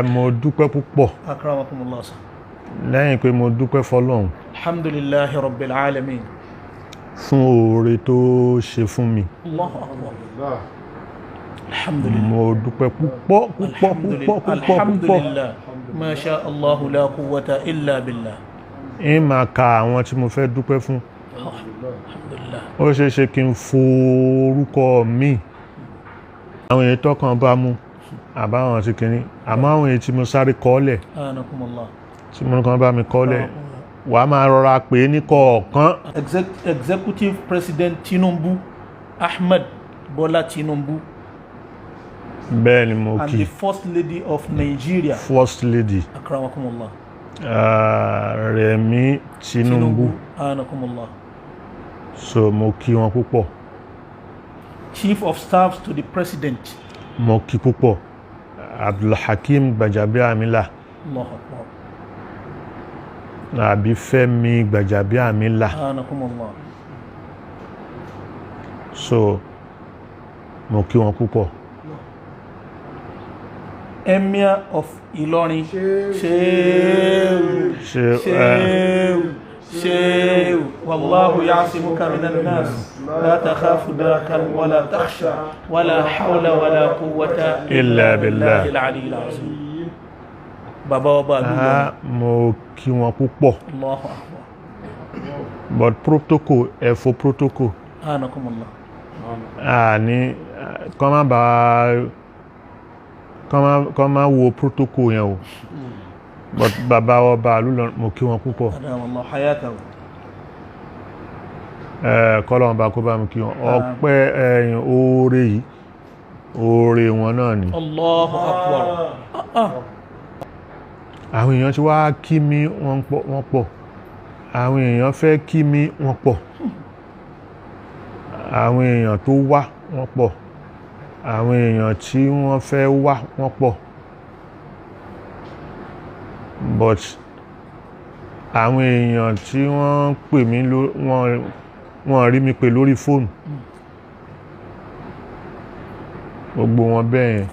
Mo dúpẹ́ púpọ̀. Akramakumullah. Lẹ́yìn pé mo dúpẹ́ fọ́lọ́run. Alhamdulillahi rabbil alamin. Fún oore tó ṣe fún mi. Allahu akbar. Alhamdulillah. Mo dúpẹ́ púpọ̀. Alhamdulillah. Ma sha Allahu la quwwata illa billah. Máa ka àwọn tí mo fẹ́ dúpẹ́ fún. Alhamdulillah. Ó ṣe é ṣe kí n forúkọ mi. Àwọn èyí tọ́kàn bá mú àbáwọn ti kìíní. Àmọ́ àwọn èyí tí mo sáré kọ́lẹ̀. Anakumullah. Tí mo kàn bá mi kọ́lẹ̀. Wà á máa rọra pè é ní kọ̀ọ̀kan. Executive President Tinubu, Ahmed Bola Tinubu. Bẹ́ẹ̀ ni mo kí. And the First Lady of Nigeria. First Lady. Akramakumullah. Rẹ̀mí Tinubu. Anakumullah. So mo kí wọn púpọ̀. Chief of Staff to the President. Mo kí púpọ̀. Abdulhakeem Gbajabiamila. Allahu akbar. Àbí Fẹ́mi Gbajabiamila. Anakumullah. So mo kí wọn púpọ̀. Emir of Ilorin. Shehu. Wallahu ya'simuka minan nas. La takhafu darkan wala takhsha. Wala hawla wala quwwata Illa billah. al-aliyyil azim. Baba ọba àlùyọ. Mo kí wọn púpọ̀. Allahu akbar. But protocol, for protocol. Anakumullah. Ní kọ́ máa wo protocol yẹn o. But bàbá ọba àlùyọ mo kí wọn púpọ̀. Adamallahu hayatahu. Kọ́lọ́run bá kó bá mi kí wọn. Ọpẹ́ oore yìí, oore wọn náà ni. Allahu akbar. Àwọn èèyàn tí wá kí mi wọ́n pọ̀. Àwọn èèyàn fẹ́ kí mi wọ́n pọ̀. Àwọn èèyàn tó wá wọ́n pọ̀. Àwọn èèyàn tí wọ́n fẹ́ wá wọ́n pọ̀. But àwọn èèyàn tí wọ́n pè mí wọ́n rí mi pè lórí fóònù. Gbogbo wọn bẹ́ẹ̀ yẹn.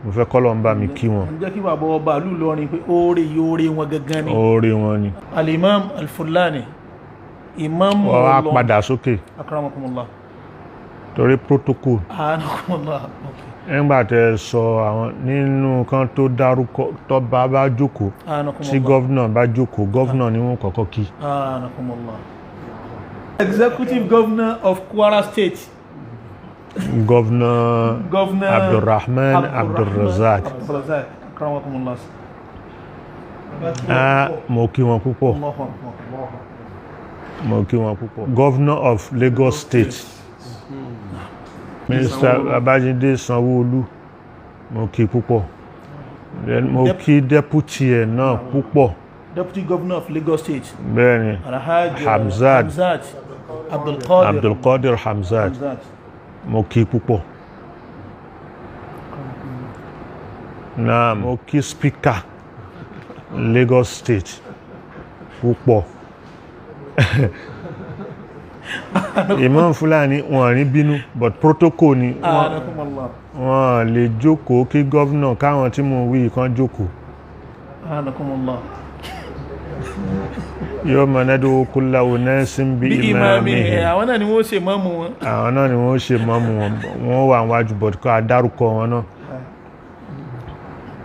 Mo fẹ́ kọ́lọ́run bá mi kí wọn. Jẹ́ kí bàbá ọba ìlú Ìlọrin pé oore wọn gangan ni. Oore wọn ni. Al-Imam Al-Fulani. Imam wọ́n á padà sókè. Akramakumullah. Torí protocol. Anakumullah. Nígbà tẹ́ sọ àwọn nínú kan tó dárúkọ tó bá jókòó. Tí gọ́vnà bá jókòó, gọ́vnà ni wọ́n kọ́kọ́ kí. Anakumullah. Executive Governor of Kwara State. Governor Abdulrahman Abdulrazak. Akramakumullah. Mo kí wọn púpọ̀. Mo kí wọn púpọ̀. Governor of Lagos State. Minister Babájídé Sanwó-Olú. Mo kí púpọ̀. Mo kí deputy ẹ̀ náà púpọ̀. Deputy Governor of Lagos State. Bẹ́ẹ̀ni. Hamzat. Abdulkadir Hamzat. Mo kí púpọ̀. Mo kí speaker Lagos State púpọ̀. Imam Fulani wọ́n ní bínú but protocol ni wọ́n lè jókòó kí gọ́vnà káwọn tí mo wí kan jókòó. Yóò mọ̀ nẹ́dọ̀ kulla unasin bí imamihi. Àwọn náà ni wọ́n ṣe mọ́mù wọn. Àwọn náà ni wọ́n ṣe mọ́mù wọn. Wọ́n wà wájú but kọ́ adárúkọ wọn náà.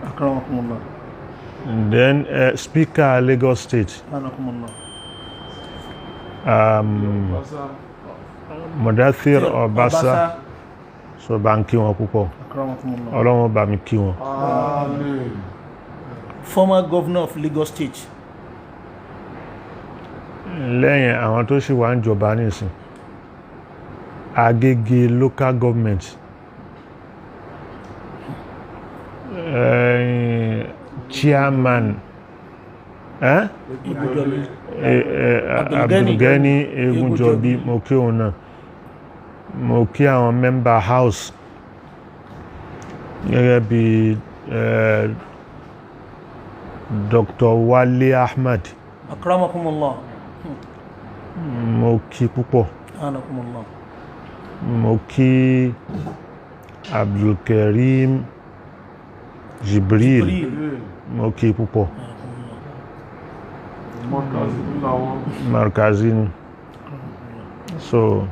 Akramakumullah. Then Speaker Lagos State. Mudathir Obasa. So bá ń kí wọn púpọ̀. Ọlọ́run bá mi kí wọn. Former Governor of Lagos State. Lẹ́yìn àwọn tó sì wà ń jọba nísìn. Agége local government. Chairman. Abdulgani Egunjobi. Mo kí òun náà. Mo kí àwọn member house. Gẹ́gẹ́ bí Dr. Wale Ahmed. Akramakumullah. Mo kí púpọ̀. Anakumullah. Mo kí Abdulkarim Jibril mo kí púpọ̀. Markazi ni. So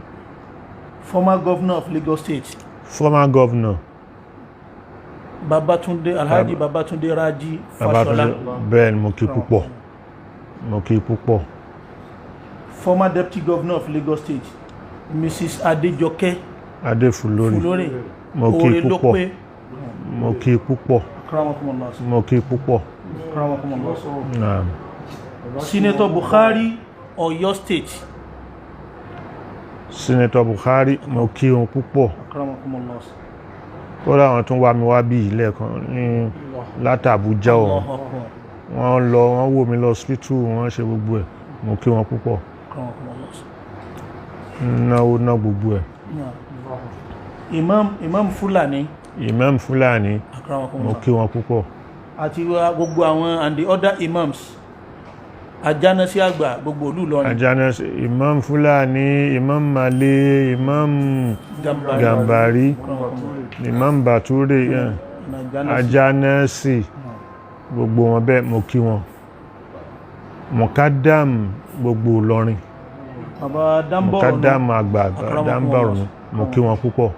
former governor of Lagos State former governor Alhaji Babatunde Raji Fashola. bẹ́ẹ̀ ni mo kí púpọ̀. Mo kí púpọ̀. Former deputy governor of Lagos State Mrs. Adejoke Fulore mo kí púpọ̀. Mo kí púpọ̀. Mo kí púpọ̀. Naam. Senator Buhari Ọ̀yọ́ State. Senator Buhari mo kí wọn púpọ̀. Kódà àwọn tún wá mi wá bí ilé kan ní látàbújá ọ̀hún. Wọ́n wò mí lọ hospital, wọ́n ṣe gbogbo ẹ̀. Mo kí wọn púpọ̀. Ná gbogbo ẹ̀. Imam Fulani. Mo kí wọn púpọ̀. Àti gbogbo àwọn and the other imams. Ajánásí àgbà gbogbo ìlú Ìlọrin. Ajánásí, Imam Fulani, Imam Male, Imam Gambari, Imam Bature, Ajánásí, gbogbo wọn bẹ́ẹ̀ mo kí wọn. Mọ̀kádàm gbogbo Ìlọrin. Mọ̀kádàm àgbà Dámbàrún, mo kí wọn púpọ̀.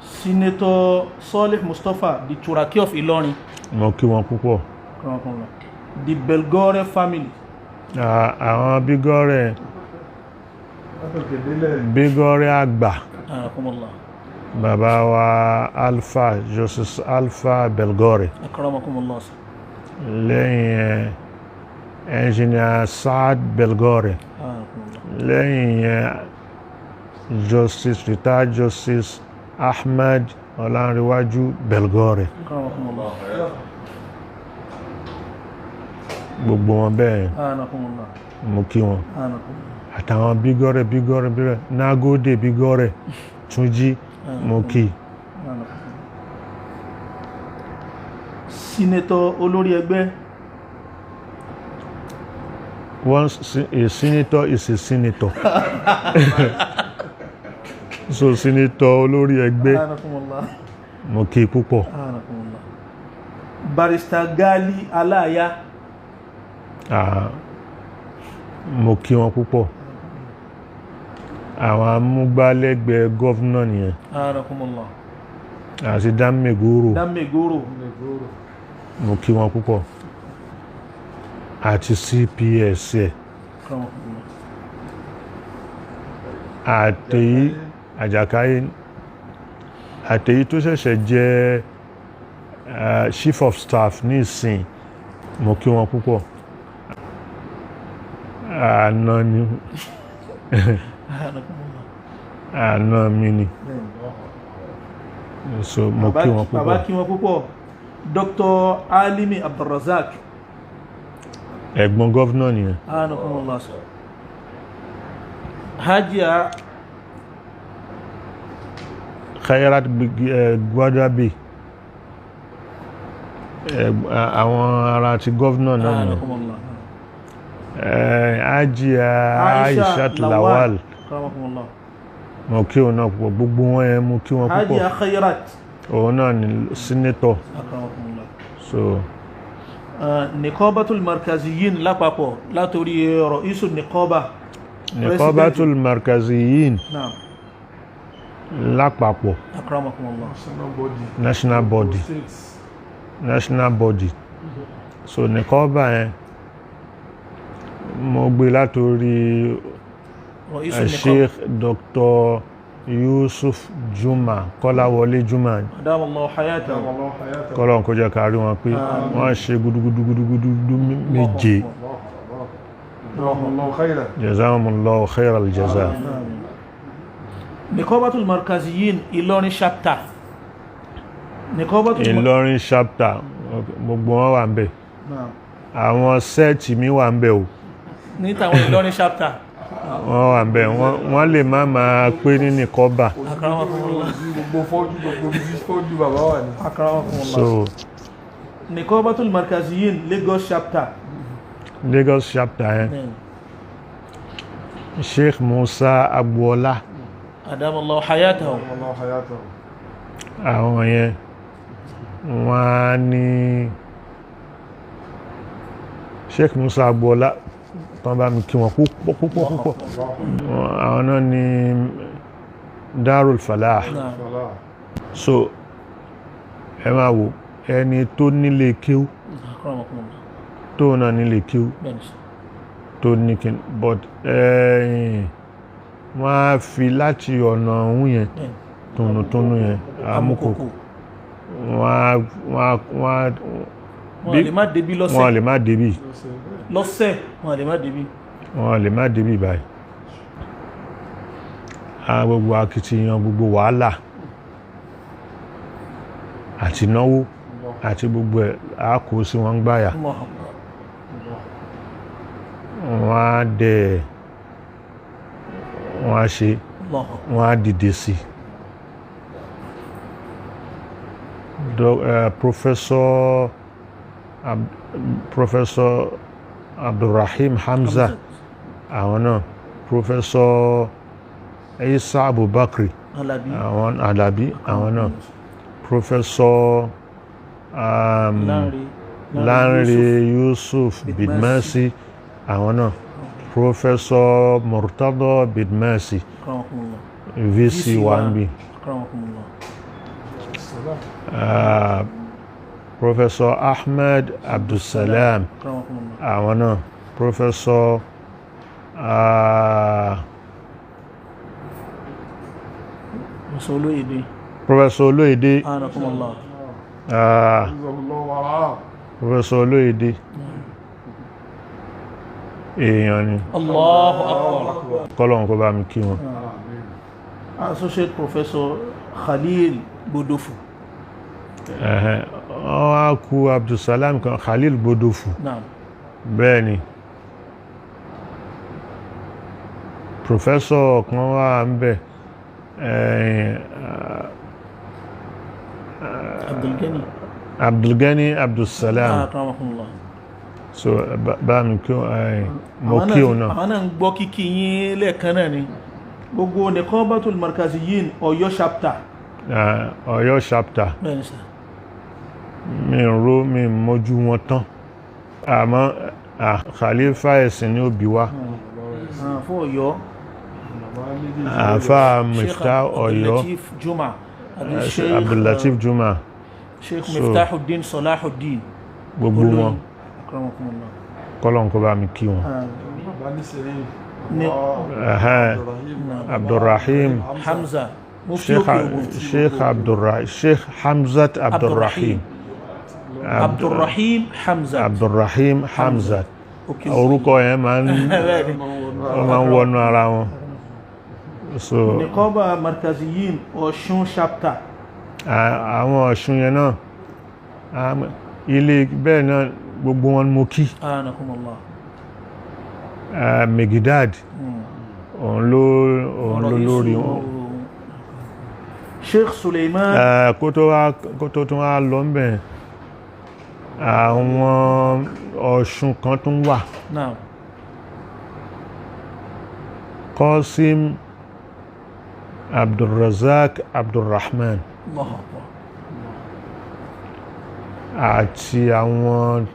Senator Saleh Mustapha, the Turaki of Ìlọrin. Mo kí wọn púpọ̀. The Belgore family. Àwọn Bigore àgbà. Bàbá wa Alpha, Joseph Alpha Belgore. Lẹ́yìn Engineer Saad Belgore. Lẹ́yìn Retired Justice Ahmed Ọlánrewájú Belgore. Gbogbo wọn bẹ́ẹ̀ mo kí wọn. Àtàwọn Bigore Nagode Bigore Túnjí mo kí. Senator olórí ẹgbẹ́. Once a senator is a senator. So senator olórí ẹgbẹ́ mo kí púpọ̀. Barrister Gali Aláàyá. Mo kí wọn púpọ̀. Àwọn amúgbálẹ́gbẹ̀ẹ́ gọ́vnà nìyẹn. Àti Dámẹ̀gòrò. Mo kí wọn púpọ̀. Àti CPS ẹ̀. Àtèyí Àjàkáyé. Àtèyí tó ṣẹ̀ṣẹ̀ jẹ́ Chief of Staff ní ìsìn. Mo kí wọn púpọ̀. Àná ni. Àná mi ni. So mo kí wọn púpọ̀. Bàbá kí wọn púpọ̀. Dr. Alimi Abdulrazak. Ẹ̀gbọ́n gọ́vnà nìyẹn. Hajia Khairat Gwadabi. Àwọn ará ti gọ́vnà náà ni. Hajia Aisha Lawal. Mo kí wọn náà púpọ̀. Gbogbo wọn yẹn mo kí wọn púpọ̀. Hajia Khairat. Òun náà ni senator. So Niqabatul Markaziyin lápapọ̀ látorí Ra'isu Niqaba. Niqabatul Markaziyin lápapọ̀. National body. So Niqaba yẹn mo gbé látorí Sheikh Dr. Yusuf Juma Kọ́láwọlé Juma. Kọ́lọ́n kó jẹ́ ká rí wọn pé wọ́n ṣe gudugudu méje. Jazakumullahu khairal jaza. Niqabatul Markaziyin Ìlọrin chapter. Ìlọrin chapter gbogbo wọn wà ń bẹ̀. Àwọn sẹ́ẹ̀tì mi wà ń bẹ̀ o. Ní tàwọn Ìlọrin chapter. Wọ́n wà ń bẹ̀ wọ́n lè máa pé ní Nìkọ́bà. So Niqabatul Markaziyin Lagos chapter. Lagos chapter yẹn. Sheikh Musa Agboola. Adamallahu hayatahu. Àwọn yẹn wọ́n á ní Sheikh Musa Agboola tán bá mi kí wọn púpọ̀ àwọn náà ní Darul Falah. So ẹ máa wò ẹni tó nílé kíw tó náà nílé kíw tó ní kí but wọ́n á fi láti ọ̀nà ọ̀hún yẹn tónútónú yẹn amúkòkò wọ́n lè má débí lọ́sẹ̀ wọ́n lè má débí lọ́sẹ̀ wọ́n lè má débí báyìí gbogbo akitiyan gbogbo wàhálà àti náwó àti gbogbo ẹ̀ á kó sí wọn gbáyà wọ́n á dẹ̀ wọ́n á ṣe wọ́n á dìde sí Professor Abdulrahim Hamza àwọn náà Professor Isa Abubakar àwọn Alabi àwọn náà Professor Lanre Yusuf Bidmasi àwọn náà Professor Murtada Bidmasi VC Wambi Professor Ahmed Abdulsalam àwọn náà Professor Professor Oloore Professor Oloore èèyàn ni Allahu Akbar kọ́lọ̀n kó bá mi kí wọn. Associate Professor Khalil Bodofu wọ́n á kú Abdulsalam kan Khalil Bodofu bẹ́ẹ̀ ni Professor kan wà ń bẹ̀ Abdulgani Abdulsalam so bá mi kí mo kí o náà. àwọn náà ń gbọ́ kíkí yín lẹ́ẹ̀kan náà ni gbogbo Niqabatul Markaziyin Ọ̀yọ́ chapter. Ọ̀yọ́ chapter mi mójú wọn tán àmọ́ Khalifa ẹ̀sìn ní òbí wa fún Ọ̀yọ́ àfà Miftah Ọ̀yọ́ Abdullatif Juma Sheikh Miftahuddin Salahuddin gbogbo wọn kọ́lọ̀n kó bá mi kí wọn. Abdulrahim Hamza Sheikh Hamzat Abdulrahim Abdulrahim Hamzat orúkọ yẹn máa ń wọnú ara wọn. So Niqaba Markaziyin Ọ̀ṣun chapter àwọn Ọ̀ṣun yẹn náà ilé bẹ́ẹ̀ náà gbogbo wọn mo kí Megidad òun ló lórí wọn. Sheikh Suleiman kó tó tún wá lọ ń bẹ̀ àwọn Ọ̀ṣun kan tún wà Qasim Abdulrazak Abdulrahman àti àwọn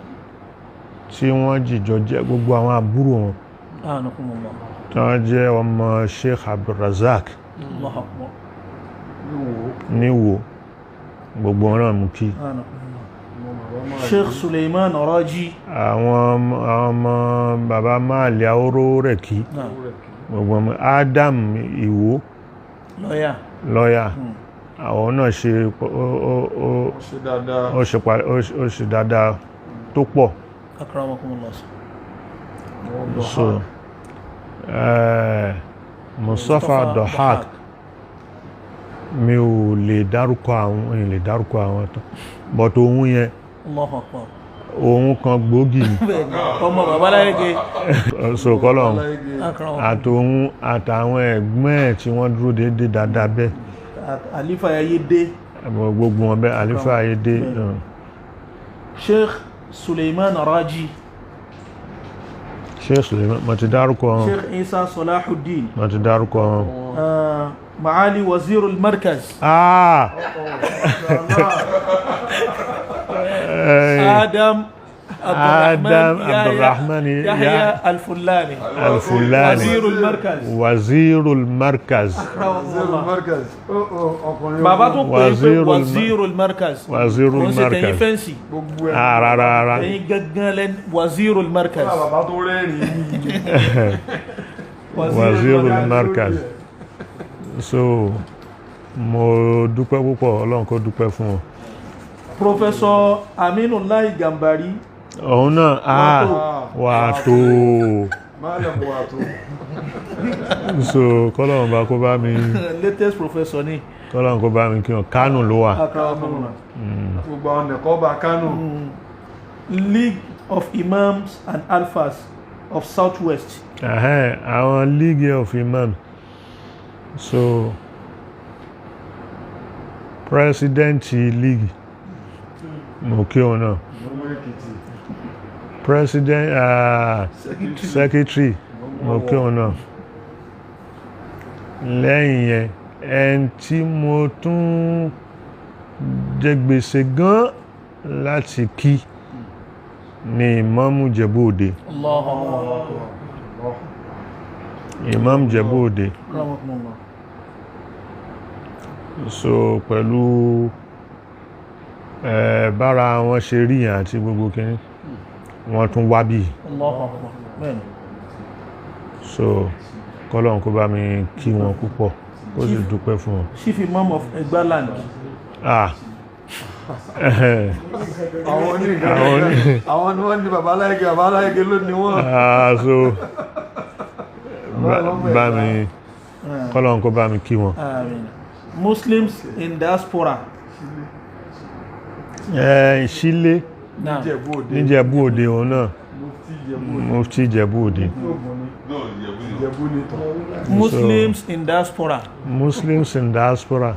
tí wọ́n jìjọ jẹ́ gbogbo àwọn àbúrò wọn tí wọ́n jẹ́ ọmọ Sheikh Abdulrazak níwò gbogbo wọn náà mú kí. Sheikh Suleiman Raji àwọn ọmọ bàbá máàlì àóró rẹ̀ kí gbogbo ọmọ Adam Ìwó lọ́yà àwọn náà ṣe dáadáa tó pọ̀. So Mustafa Dohak mi ò lè dárúkọ àwọn tán but ohun yẹn ohun kan gbòógì ni ọmọ bàbá láyége sòkọ́lọ̀ àtòhun àtàwọn ẹ̀gbọ́n ẹ̀ tí wọ́n dúró déédéé dáadáa bẹ́ẹ̀ Alifa Ayédé gbogbo wọn bẹ́ẹ̀ Alifa Ayédé. Sheikh Suleiman Raji Sheikh Suleiman mo ti dárúkọ wọn. Sheikh Isa Salahuddin mo ti dárúkọ wọn. Maali Wazirul Markaz Adam Abdurrahman Yahya Al-Fulani Wazirul Markaz bàbá tó pè é Wazirul Markaz Wazirul Markaz fẹ́ǹsì rárá ẹ̀yin gangan lẹ́n Wazirul Markaz bàbá tó rẹ́rìn Wazirul Markaz. So mo dúpẹ́ púpọ̀, Ọlọ́run kó dúpẹ́ fún wọn. Professor Aminullahi Gambari òun náà wàtò so kọ́lọ́run bá kó bá mi latest professor ni kọ́lọ́run kó bá mi kí wọn Kánò ló wà. gbogbo àwọn ẹ̀kọ́ bá Kánò. League of Imams and Alfas of Southwest. Àwọn League of Imams. So president league mo kí wọn náà. President secretary mo kí wọn náà. Lẹ́yìn yẹn ẹni tí mo tún jẹ gbèsè gan láti kí ni Imam Ìjẹ̀bú Òde. Imam Ìjẹ̀bú Òde. So pẹ̀lú bára wọn ṣe rí yàn àti gbogbo kìíní wọ́n tún wá bí. So kọ́lọ́run kó bá mi kí wọn púpọ̀ kó sì dúpẹ́ fún wọn. Chief Imam of Egbaland. Àwọn ni wọ́n ní bàbá aláìgé ló ní wọ́n. So bá mi kọ́lọ́run kó bá mi kí wọn. Muslims in diaspora. Ìṣílé níjẹ̀bú Òde òun náà Mufti Ìjẹ̀bú Òde. Muslims in diaspora. Muslims in diaspora.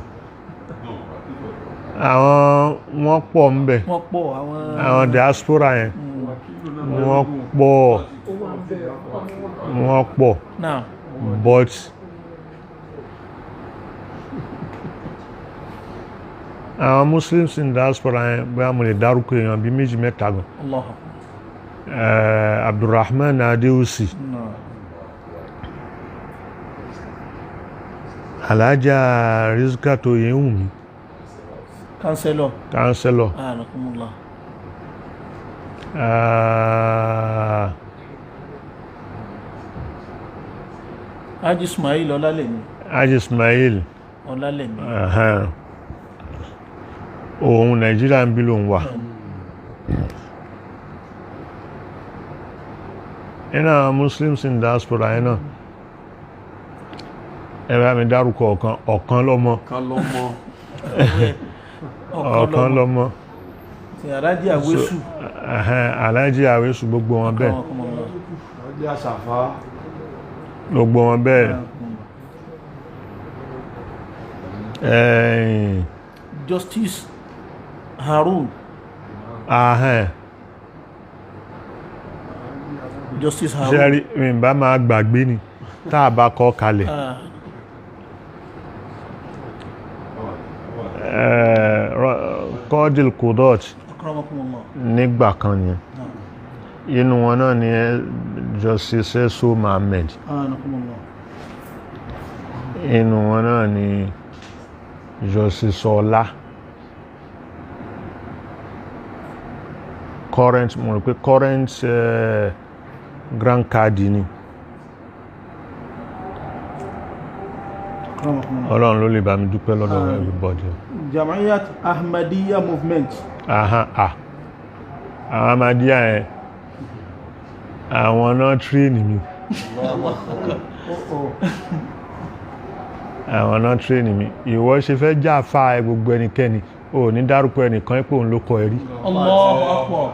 Àwọn wọ́n pọ̀ ń bẹ̀. Àwọn diaspora yẹn wọ́n pọ̀. But àwọn Muslims in diaspora yẹn bóyá mo lè dárúkọ èèyàn bí méjì mẹ́ta gan. Abdulrahman Adéòsì, Alhaja Rizkato Yewumi, Councillor. Haji Ismail Ọlálẹ̀mí. Òun Nàìjíríà ń bí lòun wà. Iná Muslims in diaspora yẹn náà ẹ bá mi dárúkọ ọ̀kan lọ́mọ. Ọ̀kan lọ́mọ. Alhaji Awesu. Alhaji Awesu gbogbo wọn bẹ́ẹ̀. Alhaji Asafa. Gbogbo wọn bẹ́ẹ̀. Justice Harun. Justice Harun. Ṣẹ́rí mi bá máa gbàgbé ni tá a bá kọ kalẹ̀. Qadil Qudot nígbà kan ni inú wọn náà ni Justice So Mohammed. Inú wọn náà ni Justice Ọlá. Current Grand Cadi ni. Ọlọ́run ló lè bá mi dúpẹ́ lọ́dọ̀ everybody. Jama'iyat Ahmadiyya movement. Àwọn Ahmadiyya yẹn àwọn náà tírínì mi. Àwọn náà tírínì mi. Ìwọ ṣe fẹ́ já fa gbogbo ẹnikẹ́ni o ní dárúkọ ẹnìkan pé òun ló kọ ẹ rí. Allahu Akbar.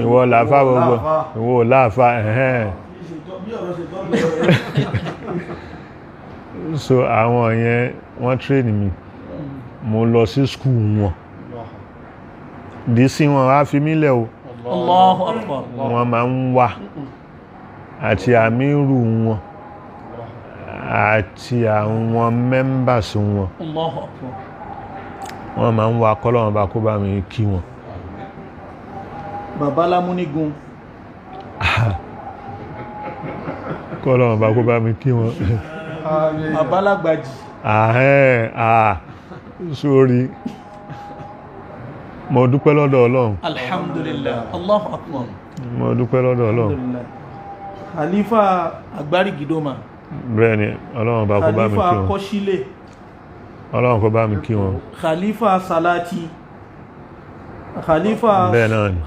Ìwọ làáfà gbogbo ìwọ láàfà So àwọn yẹn wọ́n train mi, mo lọ sí school wọn, dísí wọn wá fi mí lẹ̀ o. Allahu Akbar. Wọ́n máa ń wà àti àmírù wọn àti àwọn members wọn. Allahu Akbar. wọ́n máa ń wá kọ́lọ́run bá kó bá mi kí wọn. bàbá lámúnigun kọ́lọ́run bá kó bá mi kí wọn. bàbá lágbàjì sórí mo dúpẹ́ lọ́dọ̀ Ọlọ́run. alhamdulillah Allahu akbar. mo dúpẹ́ lọ́dọ̀ Ọlọ́run. khalifa agbárí gidoma. bẹ́ẹ̀ ni Ọlọ́run bá kó bá mi kí wọn. khalifa kọ́sílẹ̀. Ọlọ́run kó bá mi kí wọn. khalifa salati. khalifa bẹ́ẹ̀ náà ni.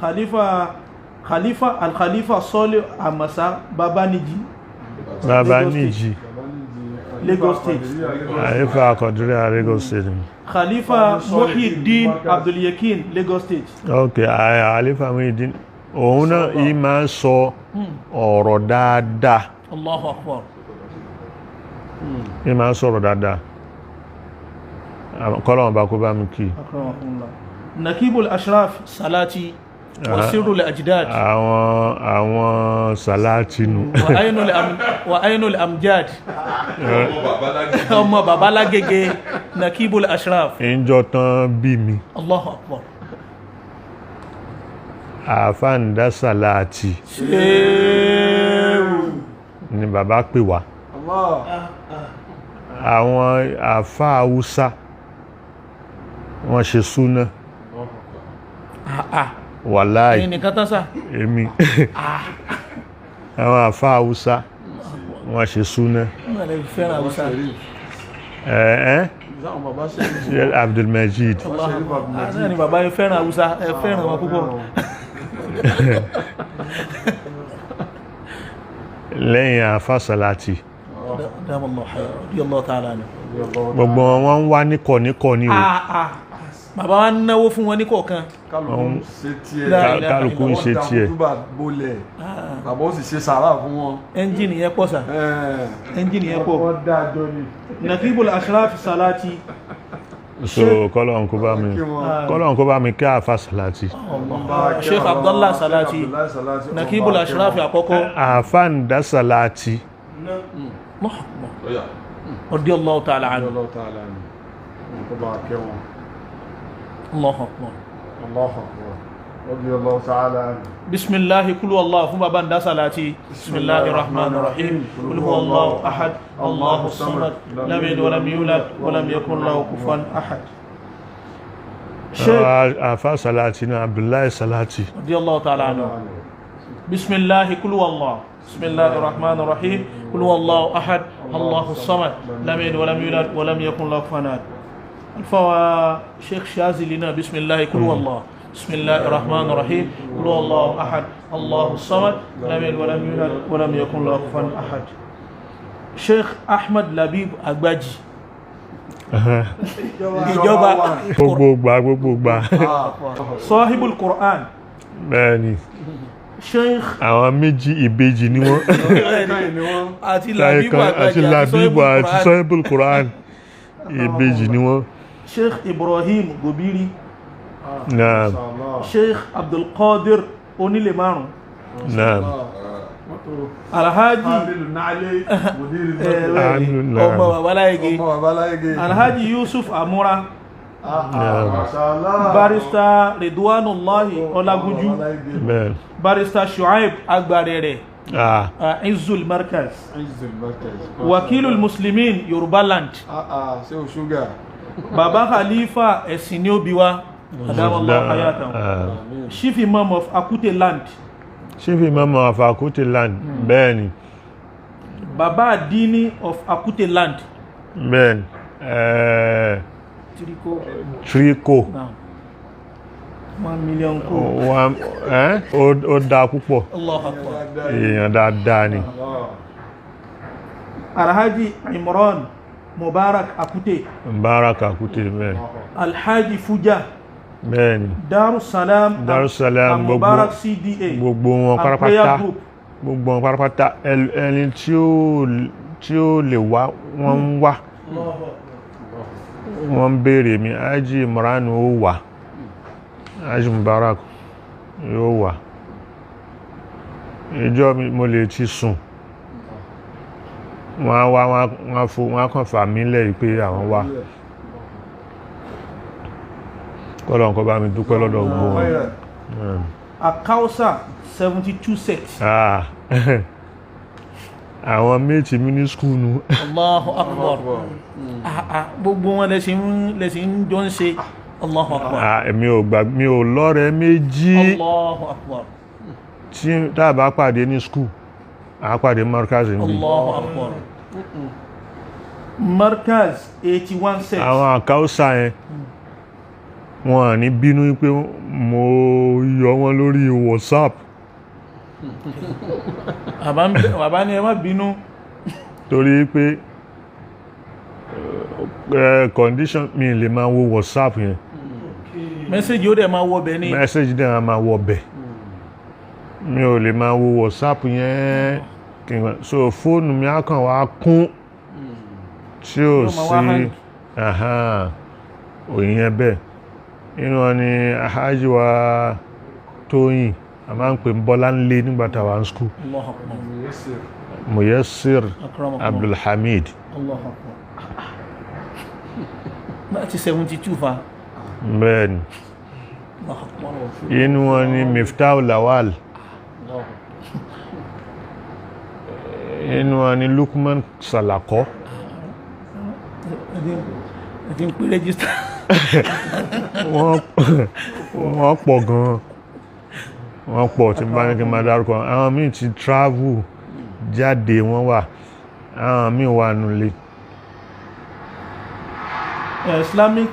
khalifa sọ́lẹ̀ àmàsá babaniji. babaniji Lagos State. Khalifa Qadiriya Lagos State. Khalifa Muhyiddin Abdul Yakin Lagos State. Okay, Khalifa Muhyiddin òun náà yìí máa ń sọ ọ̀rọ̀ dáadáa. Allahu akbar. Yìí máa ń sọ̀rọ̀ dáadáa. Kọ́lọ́run bá kó bá mi kí. Nakibul Ashraf Salati wa Sirrul Ajdad. Àwọn Salati nù. wa Ainul Amjad. ọmọ bàbá lágége Nakibul Ashraf. ìjọ tán bí mi. Allahu akbar. àfáàndá Salati. ni bàbá pè wá. àwọn àfá Haúsá wọ́n ṣe súná. wàláì nìkan tán sá. èmi àwọn àfá Haúsá wọ́n ṣe súná. Abdulmajid. ni bàbá yẹn fẹ́ràn Haúsá ẹ fẹ́ràn wọn púpọ̀. lẹ́yìn àfá Salati gbogbo wọn ń wá níkọ̀ ní o. bàbá wa náwó fún wọn ní kọ̀ọ̀kan. kálukú ń ṣe tiẹ̀ bàbá ó sì ṣe sàárà fún wọn. ẹ́ńjìnì yẹn pọ̀ sà. ẹ́ńjìnì yẹn pọ̀. Nakibul Ashraf Salati. so kọ́lọ́run kó bá mi kí àfá Salati. Sheikh Abdullah Salati. Nakibul Ashraf àkọ́kọ́. àfáàndá Salati. radiyallahu ta'ala anhu. Allahu akbar. radiyallahu ta'ala anhu. bisimilahi kulu allah fún bàbá ndá Salati. bisimilahi rahman rahim. kul huwa allahu ahad allahu samad lam yalid wa lam yulad wa lam yakun lahu kufuwan ahad. àfá Salati ní Abdullahi Salati. radiyallahu ta'ala anhu. bisimilahi kulu allah. بسم الله الرحمن الرحيم قل هو الله أحد الله الصمد لم يلد ولم يولد ولم يكن له كفوا أحد. الفوا شيخ شاذلي لنا بسم الله قل هو الله. بسم الله الرحمن الرحيم قل هو الله أحد الله الصمد لم يلد ولم يولد ولم يكن له كفوا أحد. شيخ أحمد لبيب أغباجي. ìjọba gbogbo Sahibul Quran. bẹ́ẹ̀ni. Sheikh àwọn méjì ìbejì ni wọ́n. àti Labibu àti Sahibul Quran ìbejì ni wọ́n. Sheikh Ibrahim Gobiri. naam. Sheikh Abdul Qadir onílé márùn. naam. Alhaji ọmọ babaláyege. Alhaji Yusuf Amura. Barrister Ridwanullahi Ọlágúnjú. Barrister Shuaib Agbarere. Izzul Markaz. Wakilul Muslimin Yorùbá Land. Baba Khalifa ẹ̀sìn ní òbí wa. Adamallahu hayatan. Chief Imam of Akute Land. Chief Imam of Akute Land. bẹ́ẹ̀ni. Baba Adini of Akute Land. bẹ́ẹ̀ni. Triko. 1 million ko. ó dáa púpọ̀. Allahu akbar. èèyàn dáadáa ni. Alhaji Imran Mubarak Akute. Mubarak Akute bẹ́ẹ̀. Alhaji Fuja. bẹ́ẹ̀ni. Darussalam Mubarak CDA. gbogbo wọn pátápátá ẹni tí ó lè wá wọ́n ń wá. wọ́n béèrè mi Haji Imran ó wà, Haji Mubarak yóò wà. ìjọ mo lè ti sùn, wọ́n kàn fà mí lẹ̀ pé àwọn wà. kọ́lọ̀ nǹkan bá mi dúpẹ́ lọ́dọ̀ gbogbo wọn. Akausa 72 sets. Àwọn méjì mi ní skúl nù. Allahu Akbar. Gbogbo wọn lẹ́sìn jọ ń ṣe. Allahu Akbar. Mi ò lọ́rẹ̀ẹ́ méjì. Allahu Akbar. Tí tá bá pàdé ní skúl, a pàdé Markaz níbi. Allahu Akbar. Markaz 81 sets. Àwọn Akausa yẹn wọn ní bínú pé mo yọ wọn lórí WhatsApp. Bàbá ní ẹ má bínú. Torí pé condition mi lè máa wo WhatsApp yẹn. Mẹ́sẹ̀jì ó dẹ̀ máa wọ bẹ̀ ní. Mẹ́sẹ̀jì dẹ̀ máa wọ bẹ̀. Mi ò lè máa wo WhatsApp yẹn. So fóònù mi á kàn wá kún tí ó sí òyìn ẹbẹ̀. Inú wọn ni Alhaji wa Tóyìn, a máa ń pè Bọ́lá ń lé nígbàtà wà ní skúl. Muyassir Abdulhamid. Láti 72 fa. Bẹ́ẹ̀ni. Inú wọn ni Miftah Lawal. Inú wọn ni Lukman Salako. Ẹ̀dí ń pè rẹ́gísítà. Wọ́n pọ̀ gan-an. Wọ́n pọ̀ tí bá ní kí n máa dárúkọ. Àwọn míì ti travel jáde wọ́n wà. Àwọn míì wà nulẹ̀. Islamic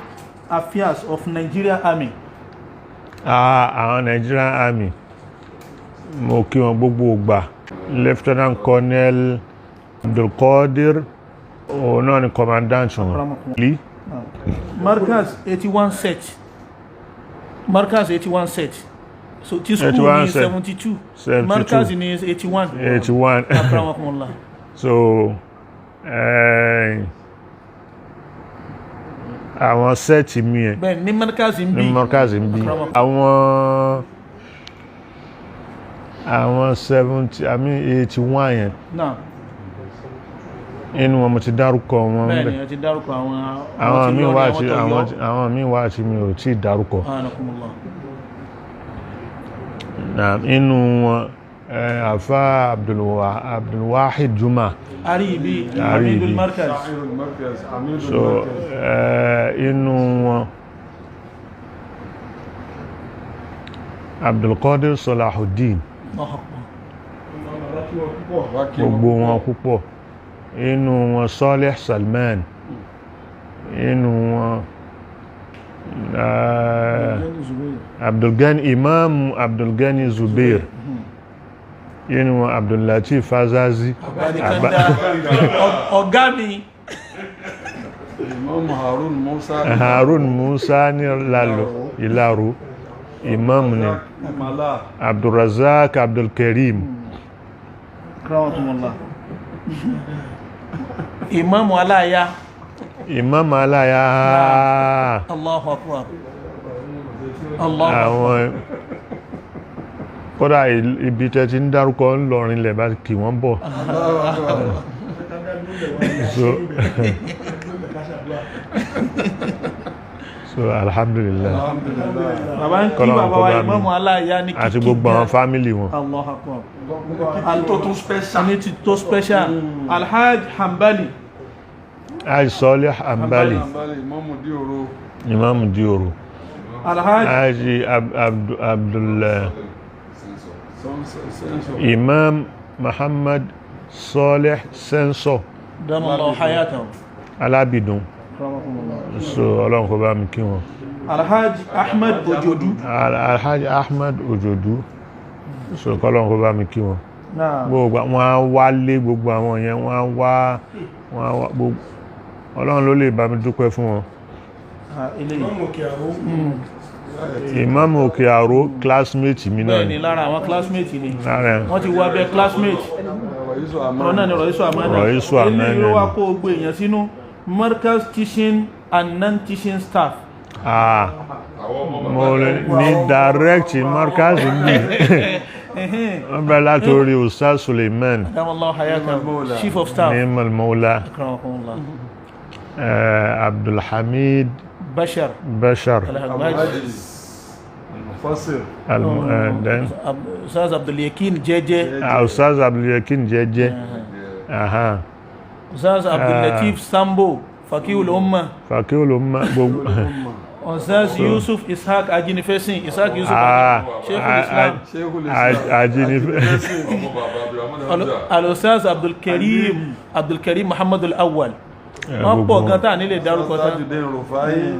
Affairs of Nigeria Army. Àwọn Nigerian Army. Mo kí wọn gbogbo ìgbà. Lieutenant Colonel Abdulkadir, òun náà ni commandant wọn. Markaz 81 set. Markaz 81 set. So this school is 72. Markaz is 81. 81. So àwọn sẹ́ẹ̀tì mi ẹ̀. Bẹ́ẹ̀ ní Markaz ń bí. Ní Markaz ń bí. Àwọn 81 yẹn. Náà. Inú wọn mo ti dárúkọ wọn. Bẹ́ẹ̀ni ẹ ti dárúkọ àwọn míì wà tí mi ò tí dárúkọ. Inú wọn Àfá Abdulwahid Juma. Aribi Amidul Markaz. So inú wọn Abdulkadir Salahuddin. Gbogbo wọn púpọ̀. Inú wọn Salih Salman. Inú wọn Imam Abdulgani Zubair. Inú wọn Abdullatif Fazazi. Ọ̀gá mi. Imam Harun Musa ní Ìlàrú. Imam ni Abdulrazak Abdulkarim. Imam Alaya. Imam Alaya. Allahu Akbar. Àwọn kódà ibi tẹ́ ti ń dárúkọ ńlọrin lẹ̀ bá kí wọ́n bọ̀. So alhamdulillah. Bàbá ń kí bàbá wa Imam Alaya ní kíkí. Àti gbogbo àwọn fámílì wọn. Allahu Akbar. Àní tó special. Alhaj Hanbali. Hajj Salih Hanbali. Imam Dioro. Hajj Abdullah. Imam Muhammad Salih Senso. Damallahu hayatahu. Alábìdún. So Ọlọ́run kó bá mi kí wọn. Alhaji Ahmed Ojodu. Alhaji Ahmed Ojodu. So Ọlọ́run kó bá mi kí wọn. Gbogbo wọn á wálé gbogbo àwọn yẹn wọ́n á wá gbogbo Ọlọ́run ló lè bá mi dúpẹ́ fún wọn. Imam Òkè Àró classmate mi náà. Bẹ́ẹ̀ni lára àwọn classmate ni. Wọ́n ti wá bẹ́ classmate. Ọ̀nà ni Rọ̀ísù Àmánà. Rọ̀ísù Àmánà. Ilé ìlú wa kó gbé èèyàn sínú Markaz teaching and non-teaching staff. Mo ní direct Markaz bí. Wọ́n bẹ látorí Ustaz Suleiman. Chief of staff. Ni'mal Mawla. Abdulhamid Bashar Al-Hagmaji, المفسر then Ustaz Abdul Yakin Jeje, Ustaz Abdul Yakin Jeje, Ustaz Abdul Latif Sambo, Fakihul Ummah, gbogbo Ustaz Yusuf Ishaq Ajinifesin, Ishaq Yusuf Sheikhul Islam, Al-Ustaz Abdul Karim Muhammad Al-Awwal. Wọ́n pọ̀ gan tá nílé dárúkọ tán. Tajudeen Rufai,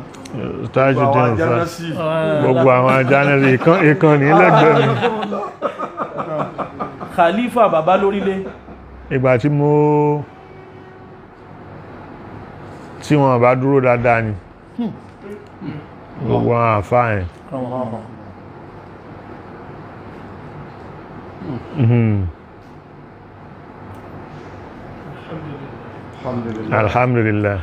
gbogbo àwọn ajánẹ́sì ìkànnì lẹ́gbẹ̀ẹ́ mi. Khalifa bàbá lórílẹ̀. Ìgbà tí wọ́n bá dúró dáadáa ni gbogbo àwọn àfáà yẹn. Alhamdulillah.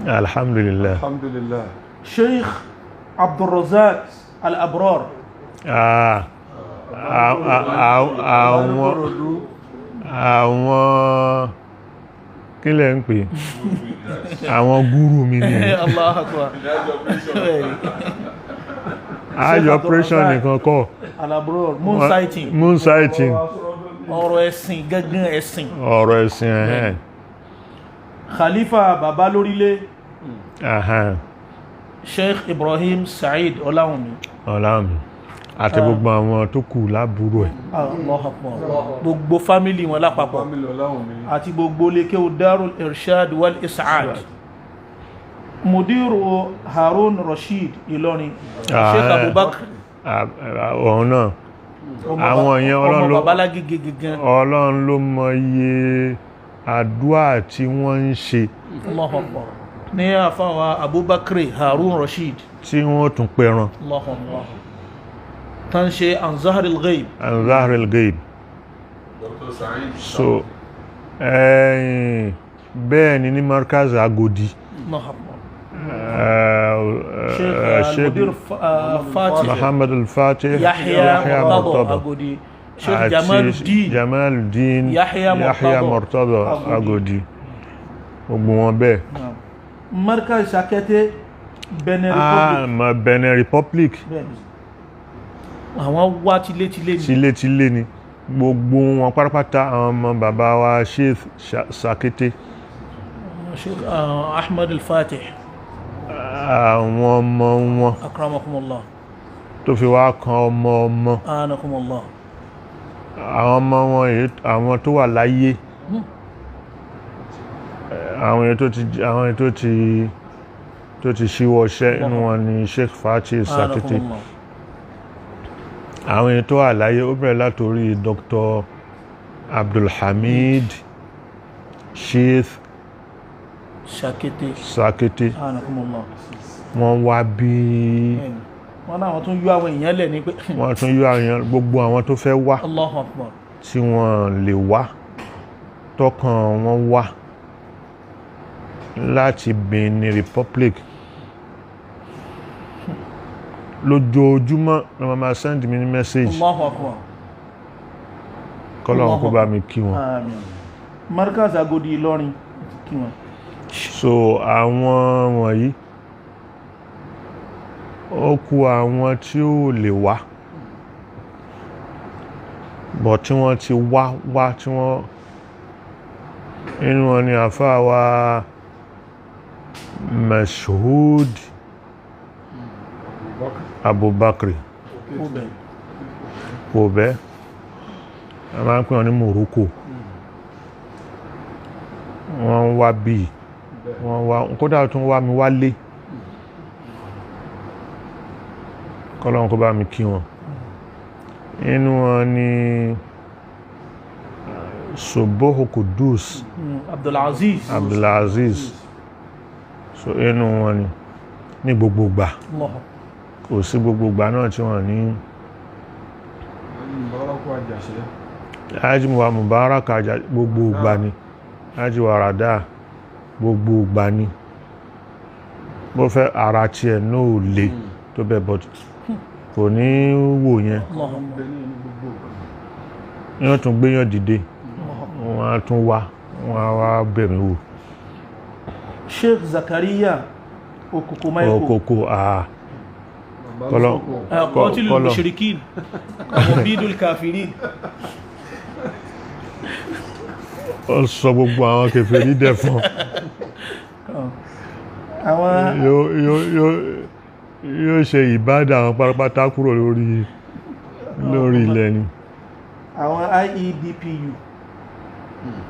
Alhamdulillah. Sheikh Abdul Razak Al-Abrar. Àwọn kí lẹ ń pè? Àwọn gúrù mi ni. Allahu Akbar. Ayọ̀ operation nìkan kọ́. Al-Abrar, moon sighting. Ọ̀rọ̀ ẹ̀sìn gangan ẹ̀sìn. Ọ̀rọ̀ ẹ̀sìn ẹ̀hẹ́n. Khalifa bàbá lórílẹ̀. Sheikh Ibrahim Said Ọláwùmí. Àti gbogbo àwọn tó kù lábúrò ẹ̀. Allahu Akbar. Gbogbo fámílì wọn lápapọ̀. Àti gbogbo lékè Darul Irshad wal Is'ad. Mudiru Harun Rashid Ìlọrin. Sheikh Abubakar. Òun náà. Àwọn yẹn Ọlọ́run ló mọ iye àdúà tí wọ́n ń ṣe. Allahu Akbar. Ní àfáwà Abubakar Harun Rashid. Tí wọ́n tún pẹran. Allahu Akbar. Tán ṣe an Zahril Ghaib. An Zahril Ghaib. So, bẹ́ẹ̀ ni ní Markaz Agodi. Allahu Akbar. Sheikh Muhammad al-Fatih Yahya Murtada Agodi. Sheikh Jamaluddin Yahya Murtada Agodi. Gbogbo wọn bẹ́ẹ̀. Markaz Sakete Benin Republic. Àwọn wá tílé ni. Gbogbo wọn pátápátá àwọn ọmọ bàbá wa Sheikh Sakete. Sheikh Ahmad al-Fatih. Àwọn ọmọ wọn. Akramakumullah. Tó fi wá kan ọmọ. Anakumullah. Àwọn ọmọ wọn yìí, àwọn tó wà láyé. Àwọn tó ti ṣíwọ́ iṣẹ́ inú wọn ni Sheikh Fatih Sakete. Àwọn èyí tó wà láyé ó bẹ̀rẹ̀ látorí Dr. Abdulhamid Sheikh Sakete. Wọ́n wá bí wọ́n náà wọ́n tún yọ àwọn èèyàn lẹ̀ ní pé wọ́n tún yọ àwọn gbogbo àwọn tó fẹ́ wá Allahu Akbar tí wọ́n lè wá tọ́kàn wọn wá láti Benin Republic. Lójoojúmọ́ ni wọ́n máa send mi ní message. Allahu Akbar. Kọ́lọ́run kó bá mi kí wọn. Àmín. Markaz Agodi Ìlọrin kí wọn. So àwọn wọ̀nyí ó kù àwọn tí ó lè wá bọ̀ tí wọ́n ti wá tí wọ́n inú wọn ni àfáà wa Mashhud Abubakar Obẹ a máa ń pè wọn ní Morocco. Wọ́n wá bí wọ́n wá kódà tún wá mi wálé. Kọ́lọ́run kó bá mi kí wọn. Inú wọn ni Soboho Kudus Abdulaziz. So inú wọn ní gbogbo gbà. Kò sí gbogbo gbà náà tí wọ́n ní Haji Mubarak Àjàṣe gbogbo gbà ni. Haji Warada gbogbo gbà ni. Bó fẹ́ ara tí ẹ̀ náà lè tó bẹ̀ bọ̀ kò ní wò yẹn. Yóò tún gbéyàn dìde. Wọ́n á tún wá wọ́n wá bẹ̀ mí wò. Sheikh Zakaria Okoko Maiko Okoko qatilul mushrikin mubidul kafirin. Ó sọ gbogbo àwọn kèfèrí dẹ̀ fún yóò ṣe ìbádà àwọn pátápátá kúrò lórí ilẹ̀ ni. Àwọn IEDPU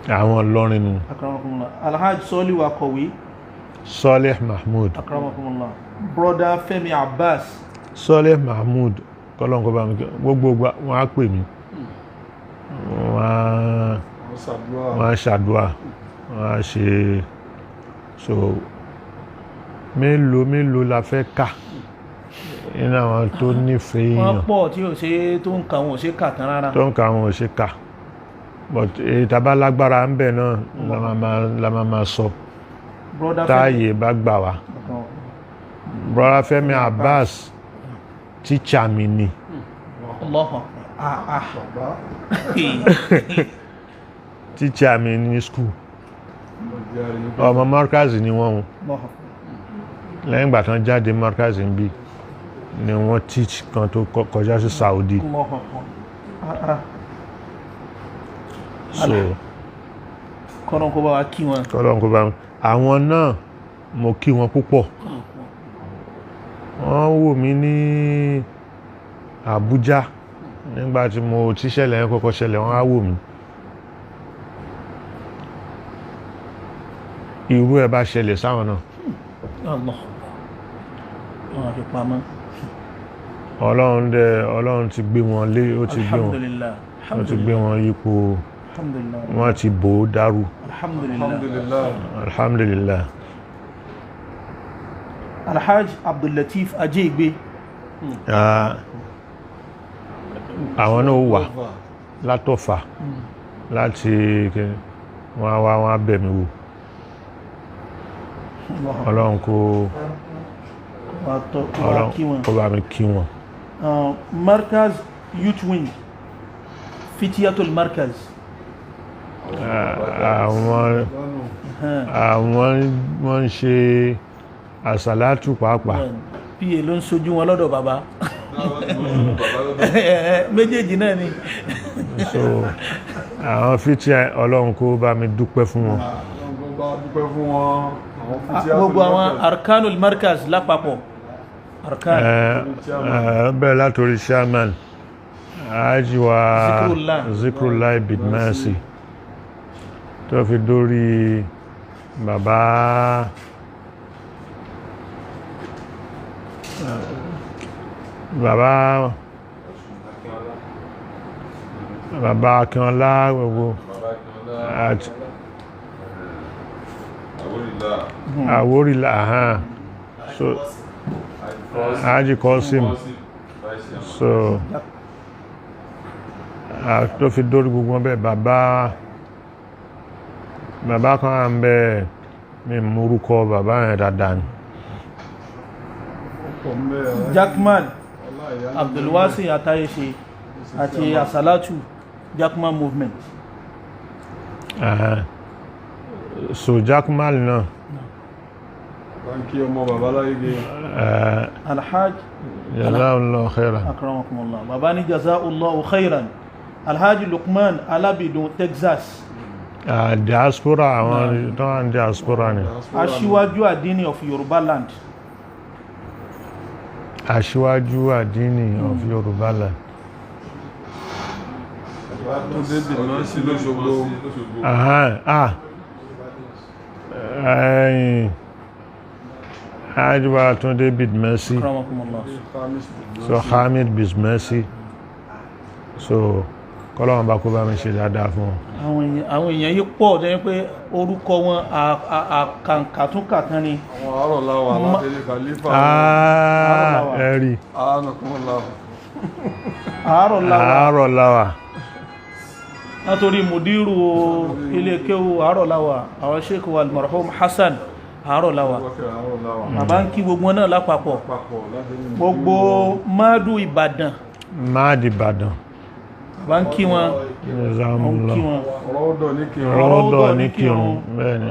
àwọn Ìlọrin nù. akramakumullah. Alhaji Sọ́lí wa kọ̀wé Saleh Mahmood. akramakumullah. Brother Femi Abbas. Saleh Mahmood kọ́lọ́nkọ́ bá mi gbogbo wọn á pè mí wọ́n á ṣàdúà wọ́n á ṣe so mélòó la fẹ́ kà nínú àwọn tó nífẹ̀ẹ́ èèyàn. Wọ́n pọ̀ tí ò ṣe tó ń kà wọn ò ṣe kà tán rárá. tó ń kà wọn ò ṣe kà but èyí tàbá lágbára ń bẹ̀ náà la máa sọ táàyè bá gbà wá. Brother Femi Abbas tíṣà mi ni. Tíṣà mi ní skul ọmọ markazi ni wọ́n lẹ́yìn ìgbà tán jáde markazi ń bí ni wọ́n teach kan tó kọjá sí Saudi. So kọ́lọ́n kó bá wa kí wọn. kọ́lọ́n kó bá wọn àwọn náà mo kí wọn púpọ̀. Wọ́n wò mí ní Abuja nígbàtí mo tí ṣẹlẹ̀ yẹn kọ́kọ́ ṣẹlẹ̀ wọ́n á wò mí. Irú ẹ̀ bá ṣẹlẹ̀ sáwọn náà. Allah wọ́n fi pamọ́. Ọlọ́run ti gbé wọn lé ó ti gbé wọn Alhamdulillah. ó ti gbé wọn yípo Alhamdulillah. wọ́n ti bò ó dàrú. Alhamdulillah. Alhamdulillah. Alhaji Abdullatif Ajegbe. Àwọn náà wà látọ̀fà láti wọ́n á bẹ̀ mí wò. Ọlọ́run kó bá mi kí wọn. Markaz Youth Wing Fitiyatul Markaz. Àwọn wọ́n ń ṣe àsàlátù pàápàá. PA ló ń sojú wọn lọ́dọ̀ bàbá. Méjèèjì náà ni. So àwọn fìtíà Ọlọ́run kó bá mi dúpẹ́ fún wọn. Gbogbo àwọn Arkanul Markaz lápapọ̀. Bẹ́ẹ̀ látorí chairman Ajiwa Zikrullah Bidmasi tó fi dórí bàbá Akínọlá gbogbo àti Àwórìlà so Haji Qasim so tó fi dórí gbogbo bẹ́ẹ̀ bàbá kan à ń bẹ mi múrúkọ bàbá yẹn dáadáa ni. Jackman Abdulwasi Atayese àti Asalatu Jackman movement. So Jackman náà Banki ọmọ bàbá láyé Alhaj Jazakallahu khairan. Akramakumullah. Bàbá ní Jazakallahu khairan. Alhaji Lukman Alabidun Texas. Diaspora àwọn tó wà ní diaspora ni. Aṣíwájú àdínì of Yorùbá land. Aṣíwájú àdínì of Yorùbá land. tó débì náà sí lóṣogbo. Ajiwa Tunde Bidmasi. So Hamid Bidmasi. So kọ́lọ́wọ́n bá kó bá mi ṣe dáadáa fún wọn. Àwọn èèyàn yìí pọ̀ tó yẹ pé orúkọ wọn àkàtúnkàtán ni. Àwọn àárọ̀láwà látẹ̀lé Khalifa. Ẹ̀rí. Àárọ̀láwà. Látorí mùdírù ilé kéwú àárọ̀láwà, àwọn Sheikh wa al-marhum Hassan àárọ̀láwà. Bàbá ń kí gbogbo náà lápapọ̀. Gbogbo Máàdù Ìbàdàn. Máàdù Ìbàdàn. bá ń kí wọn rọ́ọ̀dọ̀ ní kírun bẹ́ẹ̀ ni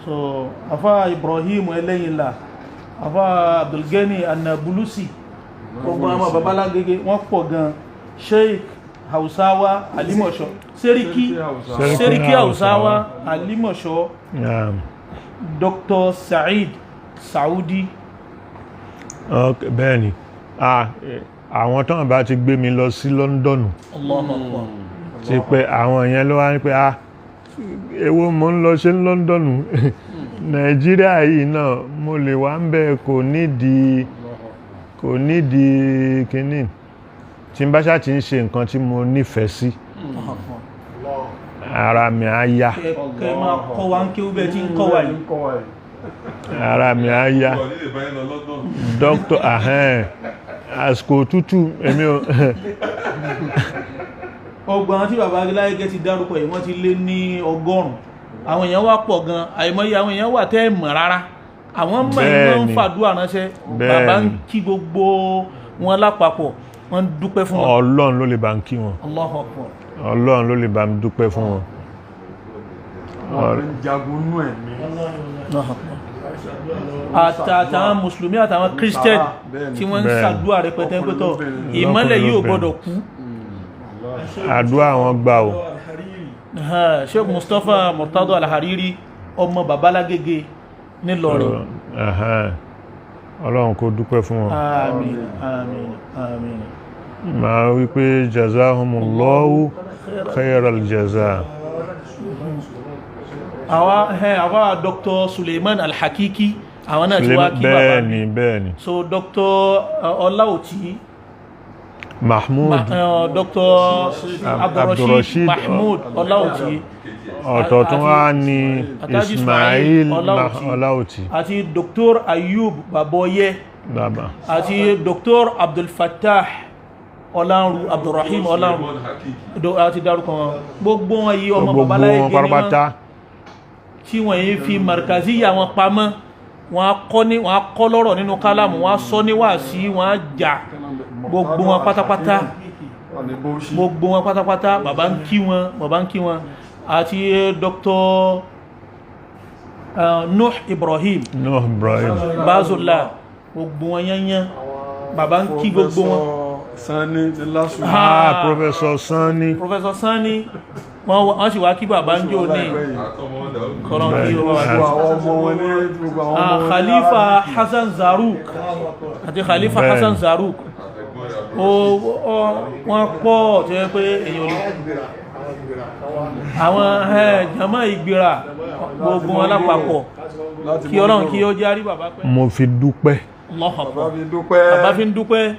so afa Ibrahim Ẹlẹ́yìnlá afa Abdulgani Annabulusi gbogbo àwọn babalágége wọ́n pọ̀ gan Sheikh Hausawa Alimosho Seriki Hausawa Alimosho Dr. Said Saudi bẹ́ẹ̀ ni àwọn tán bá ti gbé mi lọ sí London ti pé àwọn yẹn ló wá ní pé èwo mo ń lọ ṣe ní London Nàìjíríà yìí náà mo lè wá ń bẹ kò nídìí kíní tí n bá ṣáà ti ń ṣe nǹkan tí mo nífẹ̀ẹ́ sí ara mi á yá kẹ máa kọ́ wa ń kí ó bẹ́ẹ̀ tí ń kọ́ wa yìí ara mi á yá dókítà àsìkò tútù èmi ò ọgbọ̀n tí bàbá Aláyẹgẹ ti dárúkọ yìí wọ́n ti lé ní 100 àwọn èèyàn wá pọ̀ gan àìmọye àwọn èèyàn wà tẹ́ mọ̀ rárá àwọn mọ̀ ìwọ̀n ń fàdúrà ránṣẹ́ bàbá ń kí gbogbo wọn lápapọ̀ wọ́n dúpẹ́ fún wọn. Ọlọ́run ló lè bá ń kí wọn. Allahu Akbar. Ọlọ́run ló lè bá ń dúpẹ́ fún wọn. jagunú ẹ̀mí. àtàwọn mùsùlùmí àtàwọn christian tí wọ́n ń ṣàdúrà rẹpẹtẹ pẹ́tọ̀ ìmọ́lẹ̀ yìí ò gbọ́dọ̀ kú. àdúrà wọn gbà o. Sheikh Mustapha Murtado Al-Hariri ọmọ babalágége nílọrin. Ọlọ́run kó dúpẹ́ fún wọn. Àmín àmín àmín. Màá wípé jazahumullahu khairal jaza. Àwa Dr. Suleiman Al-Hakiki àwọn náà ti wá kí bàbá mi. Bẹ́ẹ̀ni. So Dr. Ọláòtí Mahmoud Dr. Abdurrashid Mahmoud Ọláòtí ọ̀tọ̀ tún wá ní Ismail Ọláòtí àti Dr. Ayub Baboye àti Dr. Abdul Fattah Ọlánrú Abdurrahim Ọlánrú àti dárúkọ wọn gbogbo wọn yìí ọmọ babaláyé gẹ́ni wọn tí wọ́n yìí fi markaziya wọn pamọ́ wọ́n á kọ́ lọ́rọ̀ nínú kálámù wọ́n á sọ níwàásí wọ́n á jà gbogbo wọn pátápátá bàbá ń kí wọn àti Dr. Nuh Ibrahim Bazullah gbogbo wọn yányán bàbá ń kí gbogbo wọn. Sani ti lásù. Professor Sani wọ́n sì wá kí bàbá ń jò ní kọ́nà kí ó wà Khalifa Hassan Zaruk àti Khalifa Hassan Zaruk wọ́n pọ̀ tó yẹ pé èyàn lè àwọn jama ìgbéra gbogbo wọn lápapọ̀ kí Ọlọ́run kí ó járí bàbá pẹ́. Mo fi dúpẹ́. Bàbá fi ń dúpẹ́.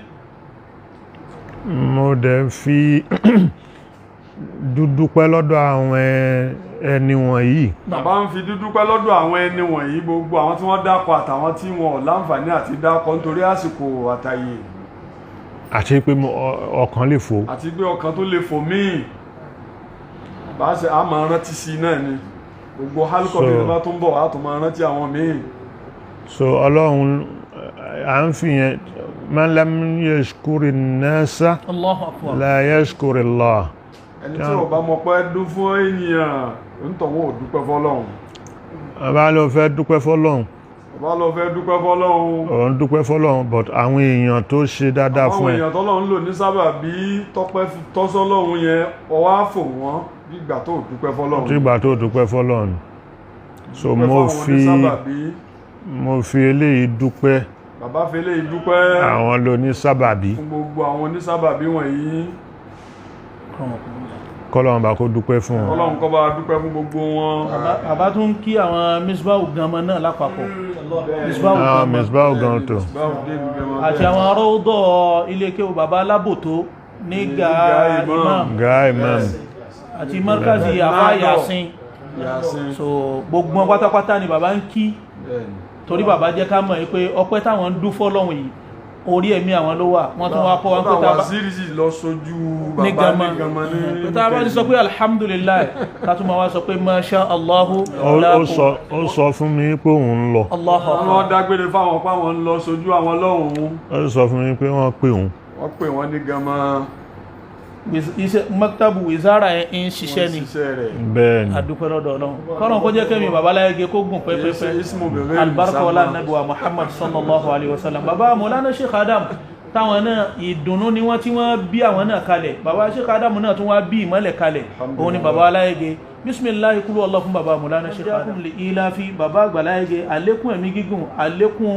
Mo dẹ̀ fi dúdúpẹ́ lọ́dọ̀ àwọn ẹni wọ̀nyí. Bàbá ń fi dúdúpẹ́ lọ́dọ̀ àwọn ẹni wọ̀nyí gbogbo àwọn tí wọ́n dákọ̀ àtàwọn tí wọn ò láǹfààní àti dákọ̀ nítorí àsìkò àtàyè. Àti pé ọkàn lè fò. Àti pé ọkàn tó lè fò míì. Bá ṣe a máa rántí sí náà ni gbogbo hálùkọ̀ bí wọ́n bá tó ń bọ̀ á tó máa rántí àwọn míì. So Ọlọ́run à ń fi yẹn man lam yashkuri nasa la yashkuri Allah. Ẹni tí ó bá mọ̀ pé dún fún ènìyàn ń tọ̀wọ́ ò dúpẹ́ fọ́lọ́run. Bá lọ fẹ́ dúpẹ́ fọ́lọ́run. Ó ń dúpẹ́ fọ́lọ́run but àwọn èèyàn tó ṣe dáadáa fún ẹ. Àwọn èèyàn tọ́lọ́run lò ní sábàbí tọ́sọ́lọ́run yẹn ó wá fò wọ́n bí ìgbà tó dúpẹ́ fọ́lọ́run. Bí ìgbà tó dúpẹ́ fọ́lọ́run. So mo fi eléyìí dúpẹ́. Bàbá fi eléyìí dúpẹ́. Àwọn ló ní sábàbí. Fún gbogbo àwọn onísábàbí wọ̀nyí. Kọ́lọ́run bá kó dúpẹ́ fún wọn. Ọlọ́run kó bá dúpẹ́ fún gbogbo wọn. Bàbá tún kí àwọn Misbahu Gama náà lápapọ̀. Misbahu Gama tó. Àti àwọn arọ́dọ̀ ilé kéwù bàbá alábòtó ní Gáà Imam. Àti Markazi Àfá Yasin. So gbogbo wọn pátápátá ni bàbá ń kí. Torí bàbá jẹ́ ká mọ̀ pé ọpẹ́ táwọn ń dú fọ́lọ́run yìí orí ẹ̀mí àwọn ló wà wọ́n tún wá kọ́ wọn pé tàbá sírísì lọ sójú bàbá ní Gama ní tàbá ti sọ pé alhamdulillah tàtún ma wá sọ pé masha Allahu ó sọ fún mi pé òun lọ wọ́n dágbére fáwọn páwọn ń lọ sójú àwọn lọ́hùn ó sọ fún mi pé wọ́n pè òun wọ́n pè wọ́n ní Gama maktabu wizara ń ṣiṣẹ́ ni bẹ́ẹ̀ ni adúpẹ́ lọ́dọ̀ Ọlọ́run kọ́nà kó jẹ́ kẹ́mi bàbá láyége kó gùn pẹ́pẹ́pẹ́ albarka wala nabi wa Muhammad sallallahu alaihi wasallam bàbá Maulana Sheikh Adam táwọn náà ìdùnnú ni wọ́n tí wọ́n bí àwọn náà kalẹ̀ bàbá Sheikh Adam náà tún wá bí ìmọ́lẹ̀ kalẹ̀ òun ni bàbá láyége bisimilahi kúrò Allah fún bàbá Maulana Sheikh Adam lè ilafi bàbá àgbà láyége àlékún ẹ̀mí gígùn àlékún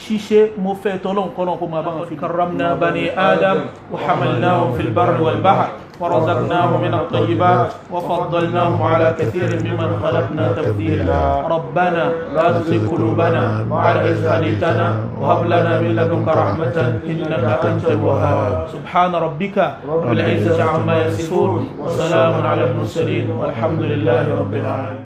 ṣíṣe mo fẹ́ tọ́lọ́n kọ́lọ́n kó máa bá wọn fi karramna bani adam wa hamalnahum fil barri wal bahr wa razaqnahum min at-tayyibat wa faddalnahum ala kathirin mimman khalaqna tafdila rabbana la tuzigh qulubana ba'da idh hadaytana wa hab lana min ladunka rahmatan innaka antal wahhab subhana rabbika rabbil izzati amma yasifun wa salamun ala al mursalin walhamdulillahi rabbil alamin.